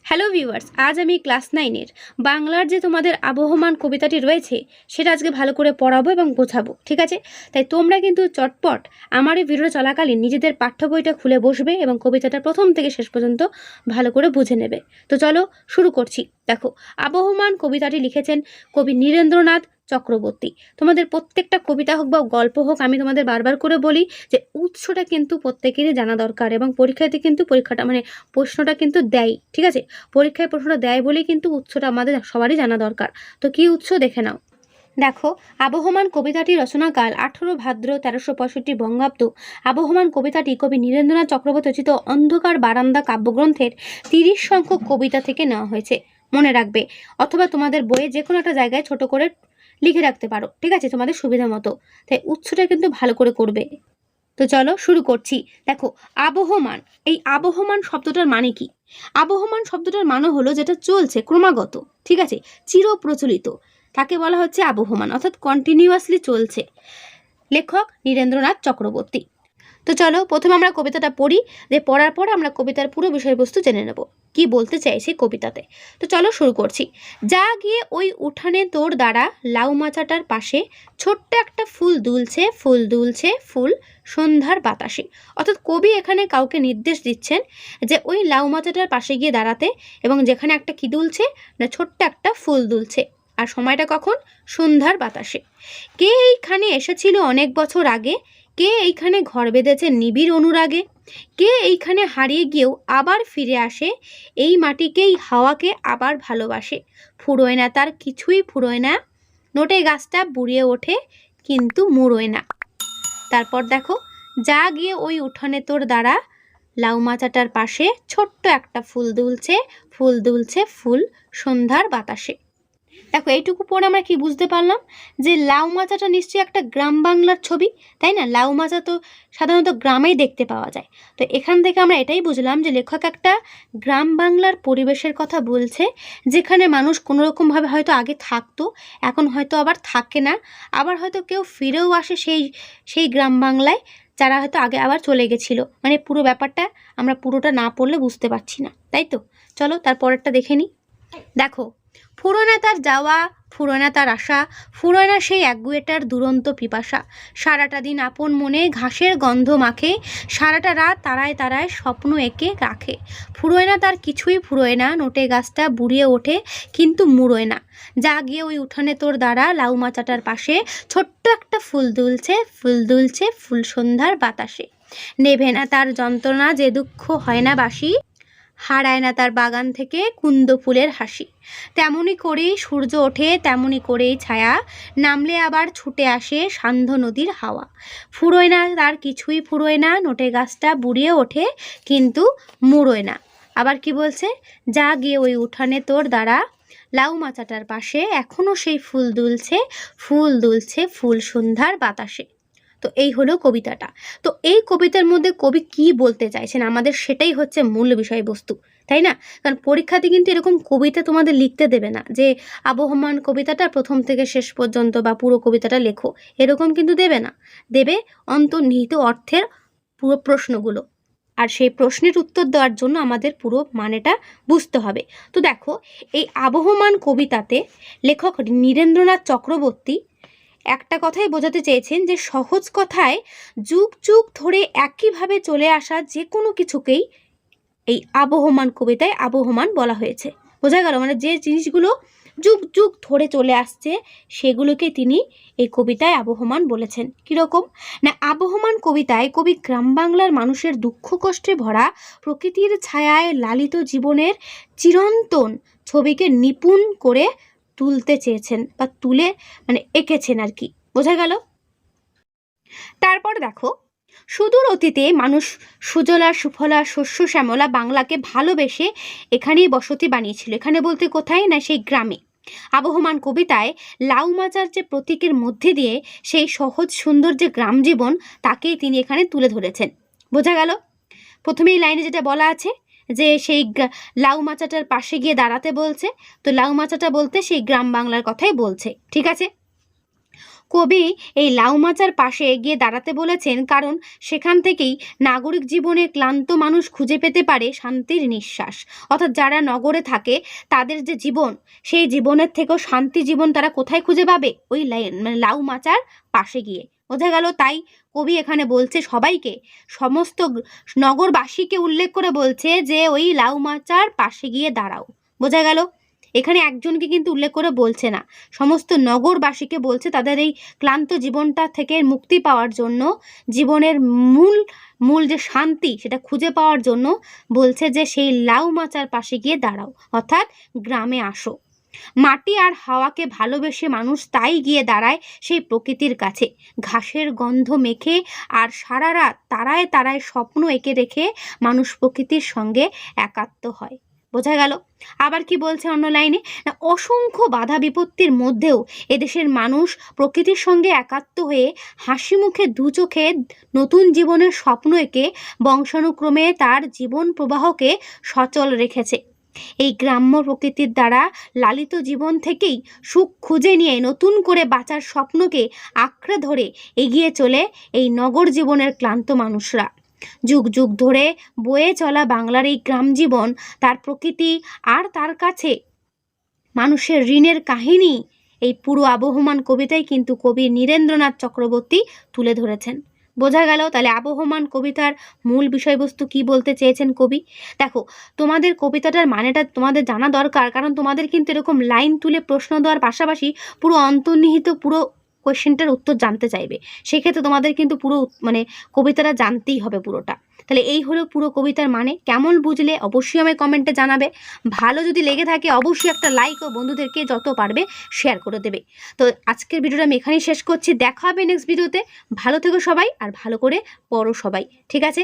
Hello viewers, আজ আমি class 9-এর বাংলার যে তোমাদের আবহমান কবিতাটি রয়েছে সেটা আজকে ভালো করে পড়াবো এবং বোঝাবো, ঠিক আছে? তাই তোমরা কিন্তু চটপট আমার এই ভিডিও চলাকালীন নিজেদের পাঠ্য বইটা খুলে বসবে এবং কবিতাটা প্রথম থেকে শেষ পর্যন্ত ভালো করে বুঝে নেবে। তো চলো শুরু করছি। দেখো, আবহমান কবিতাটি লিখেছেন কবি নীরেন্দ্রনাথ চক্রবর্তী। তোমাদের প্রত্যেকটা কবিতা হোক বা গল্প হোক, আমি তোমাদের বারবার করে বলি যে উৎসটা কিন্তু প্রত্যেকেরই জানা দরকার এবং পরীক্ষাতে কিন্তু প্রশ্নটা কিন্তু দেয়, ঠিক আছে? পরীক্ষায় প্রশ্নটা দেয় বলেই কিন্তু উৎসটা আমাদের সবারই জানা দরকার। তো কি উৎস দেখে নাও। দেখো, আবহমান কবিতাটি রচনাকাল 18 ভাদ্র 1365 বঙ্গাব্দ। আবহমান কবিতাটি কবি নীরেন্দ্রনাথ চক্রবর্তী রচিত অন্ধকার বারান্দা কাব্যগ্রন্থের 30 সংখ্যক কবিতা থেকে নেওয়া হয়েছে। মনে রাখবে, অথবা তোমাদের বইয়ে যে কোনো একটা জায়গায় ছোট করে লিখে রাখতে পারো, ঠিক আছে, তোমাদের সুবিধা মতো। তাই উৎসটা কিন্তু ভালো করে করবে। তো চলো শুরু করছি। দেখো, আবহমান, এই আবহমান শব্দটার মানে কি? আবহমান শব্দটার মানে হলো যেটা চলছে ক্রমাগত, ঠিক আছে, চিরপ্রচলিত, তাকে বলা হচ্ছে আবহমান, অর্থাৎ কন্টিনিউয়াসলি চলছে। লেখক নীরেন্দ্রনাথ চক্রবর্তী। তো চলো প্রথমে আমরা কবিতাটা পড়ি, যে পড়ার পর আমরা কবিতার পুরো বিষয়বস্তু জেনে নেব কি বলতে চাইছে কবিতাতে। তো চলো শুরু করছি। যা গিয়ে ওই উঠানে তোর দ্বারা লাউ মাচাটার পাশে ছোট্ট একটা ফুল দুলছে, ফুল দুলছে, ফুল সন্ধ্যার বাতাসে। অর্থাৎ কবি এখানে কাউকে নির্দেশ দিচ্ছেন যে ওই লাউ মাচাটার পাশে গিয়ে দাঁড়াতে, এবং যেখানে একটা কি দুলছে না, ছোট্ট একটা ফুল দুলছে। আর সময়টা কখন? সন্ধ্যার বাতাসে। কে এইখানে এসেছিল অনেক বছর আগে, কে এইখানে ঘর বেঁধেছে নিবিড় অনুরাগে, কে এইখানে হারিয়ে গিয়েও আবার ফিরে আসে, এই মাটিকেই হাওয়াকে আবার ভালোবাসে। ফুরোয় না তার কিছুই, ফুরোয় না, নোটে গাছটা বুড়িয়ে ওঠে কিন্তু মুড়োয় না। তারপর দেখো, যা গিয়ে ওই উঠানে তোর দ্বারা লাউ মাচাটার পাশে ছোট্ট একটা ফুল দুলছে, ফুল দুলছে, ফুল সন্ধ্যার বাতাসে। দেখো, এইটুকু পরে আমরা কি বুঝতে পারলাম? যে লাউ মাচাটা নিশ্চয়ই একটা গ্রাম বাংলার ছবি, তাই না? লাউ মাচা তো সাধারণত গ্রামেই দেখতে পাওয়া যায়। তো এখান থেকে আমরা এটাই বুঝলাম যে লেখক একটা গ্রাম বাংলার পরিবেশের কথা বলছে, যেখানে মানুষ কোনোরকমভাবে হয়তো আগে থাকতো, এখন হয়তো আবার থাকে না, আবার হয়তো কেউ ফিরেও আসে সেই সেই গ্রাম বাংলায়, যারা হয়তো আগে আবার চলে গেছিলো। মানে পুরো ব্যাপারটা আমরা পুরোটা না পড়লে বুঝতে পারছি না, তাই তো? চলো তার পরেরটা দেখে নিই। দেখো, ফুরোয় না তার যাওয়া, ফুরোয় না তার আশা, ফুরোয় না সেই একগুয়েটার দুরন্ত পিপাসা। সারাটা দিন আপন মনে ঘাসের গন্ধ মাখে, সারাটা রাত তারায় তারায় স্বপ্ন এঁকে রাখে। ফুরোয় না তার কিছুই, ফুরোয় না, নোটে গাছটা বুড়িয়ে ওঠে কিন্তু মুড়োয় না। যা গিয়ে ওই উঠানে তোর দ্বারা লাউ মাচাটার পাশে ছোট্ট একটা ফুল দুলছে, ফুল দুলছে, ফুল সন্ধ্যার বাতাসে। নেভে না তার যন্ত্রণা, যে দুঃখ হয় না বাসি, হারায় না তার বাগান থেকে কুন্দ ফুলের হাসি। তেমনি করেই সূর্য ওঠে, তেমনি করেই ছায়া, নামলে আবার ছুটে আসে সান্ধ্য নদীর হাওয়া। ফুরোয় না তার কিছুই, ফুরোয় না, নোটে গাছটা বুড়িয়ে ওঠে কিন্তু মুড়োয় না। আবার কি বলছে? যা গিয়ে ওই উঠানে তোর দ্বারা লাউ মাচাটার পাশে এখনো সেই ফুল দুলছে, ফুল দুলছে, ফুল সন্ধ্যার বাতাসে। তো এই হলো কবিতাটা। তো এই কবিতার মধ্যে কবি কি বলতে চাইছেন আমাদের, সেটাই হচ্ছে মূল বিষয়বস্তু, তাই না? কারণ পরীক্ষাতে কিন্তু এরকম কবিতা তোমাদের লিখতে দেবে না যে আবহমান কবিতাটা প্রথম থেকে শেষ পর্যন্ত বা পুরো কবিতাটা লেখো, এরকম কিন্তু দেবে না। দেবে অন্তর্নিহিত অর্থের পুরো প্রশ্নগুলো, আর সেই প্রশ্নের উত্তর দেওয়ার জন্য আমাদের পুরো মানেটা বুঝতে হবে। তো দেখো, এই আবহমান কবিতাতে লেখক নীরেন্দ্রনাথ চক্রবর্তী একটা কথাই বোঝাতে চেয়েছেন যে সহজ কথায় যুগ যুগ ধরে একইভাবে চলে আসা যে কোনো কিছুকেই এই আবহমান কবিতায় আবহমান বলা হয়েছে। বোঝা গেল? মানে যে জিনিসগুলো যুগ যুগ ধরে চলে আসছে সেগুলোকে তিনি এই কবিতায় আবহমান বলেছেন। কীরকম না, আবহমান কবিতায় কবি গ্রাম বাংলার মানুষের দুঃখ কষ্টে ভরা প্রকৃতির ছায়ায় লালিত জীবনের চিরন্তন ছবিকে নিপুণ করে তুলতে চেয়েছেন, বা তুলে এঁকেছেন আর কি। বোঝা গেল? তারপর দেখো, সুদূর অতীতে মানুষ সুজলা সুফলা শস্য শ্যামলা বাংলাকে ভালোবেসে এখানেই বসতি বানিয়েছিল। এখানে বলতে কোথায় না, সেই গ্রামে। আবহমান কবিতায় লাউ মাচার যে প্রতীকের মধ্যে দিয়ে সেই সহজ সুন্দর যে গ্রাম জীবন, তাকেই তিনি এখানে তুলে ধরেছেন। বোঝা গেল? প্রথমেই লাইনে যেটা বলা আছে যে সেই লাউ মাচাটার পাশে গিয়ে দাঁড়াতে বলছে, তো লাউ মাচাটা বলতে সেই গ্রাম বাংলার কথাই বলছে, ঠিক আছে? কবি এই লাউমাচার পাশে গিয়ে দাঁড়াতে বলেছেন কারণ সেখান থেকেই নাগরিক জীবনে ক্লান্ত মানুষ খুঁজে পেতে পারে শান্তির নিঃশ্বাস। অর্থাৎ যারা নগরে থাকে তাদের যে জীবন, সেই জীবনের থেকেও শান্তি জীবন তারা কোথায় খুঁজে পাবে? ওই লাউমাচার পাশে গিয়ে। বোঝা গেল? তাই কবি এখানে বলছে সবাইকে, সমস্ত নগরবাসীকে উল্লেখ করে বলছে যে ওই লাউমাচার পাশে গিয়ে দাঁড়াও। বোঝা গেল? এখানে একজনকে কিন্তু উল্লেখ করে বলছে না, সমস্ত নগরবাসীকে বলছে তাদের এই ক্লান্ত জীবনটা থেকে মুক্তি পাওয়ার জন্য, জীবনের মূল যে শান্তি সেটা খুঁজে পাওয়ার জন্য বলছে যে সেই লাউমাচার পাশে গিয়ে দাঁড়াও, অর্থাৎ গ্রামে আসো। মাটি আর হাওয়াকে ভালোবেসে মানুষ তাই গিয়ে দাঁড়ায় সেই প্রকৃতির কাছে, ঘাসের গন্ধ মেখে আর সারা রাত তারায় তারায় স্বপ্ন এঁকে রেখে মানুষ প্রকৃতির সঙ্গে একাত্ম হয়। বোঝা গেল? আবার কি বলছে অন্য লাইনে, না অসংখ্য বাধা বিপত্তির মধ্যেও এদেশের মানুষ প্রকৃতির সঙ্গে একাত্ম হয়ে হাসি মুখে দু চোখে নতুন জীবনের স্বপ্ন এঁকে বংশানুক্রমে তার জীবন প্রবাহকে সচল রেখেছে। এই গ্রাম্য প্রকৃতির দ্বারা লালিত জীবন থেকেই সুখ খুঁজে নিয়ে নতুন করে বাঁচার স্বপ্নকে আঁকড়ে ধরে এগিয়ে চলে এই নগর জীবনের ক্লান্ত মানুষরা। যুগ যুগ ধরে বয়ে চলা বাংলার এই গ্রাম জীবন, তার প্রকৃতি আর তার কাছে মানুষের ঋণের কাহিনী এই পুরো আবহমান কবিতায় কিন্তু কবি নীরেন্দ্রনাথ চক্রবর্তী তুলে ধরেছেন। বোঝা গেল? তাহলে আবহমান কবিতার মূল বিষয়বস্তু কি বলতে চেয়েছেন কবি। দেখো, তোমাদের কবিতাটার মানেটা তোমাদের জানা দরকার, কারণ তোমাদের কিন্তু এরকম লাইন তুলে প্রশ্ন দেওয়ার পাশাপাশি পুরো অন্তর্নিহিত পুরো কোয়েশ্চেনটার উত্তর জানতে চাইবে। সেক্ষেত্রে তোমাদের কিন্তু পুরো কবিতাটা জানতেই হবে পুরোটা। তাহলে এই হলো পুরো কবিতার মানে। কেমন বুঝলে অবশ্যই আমায় কমেন্টে জানাবে। ভালো যদি লেগে থাকে অবশ্যই একটা লাইক ও বন্ধুদেরকে যত পারবে শেয়ার করে দেবে। তো আজকের ভিডিওটা আমি এখানেই শেষ করছি। দেখা হবে নেক্সট ভিডিওতে। ভালো থেকো সবাই, আর ভালো করে পড়ো সবাই, ঠিক আছে?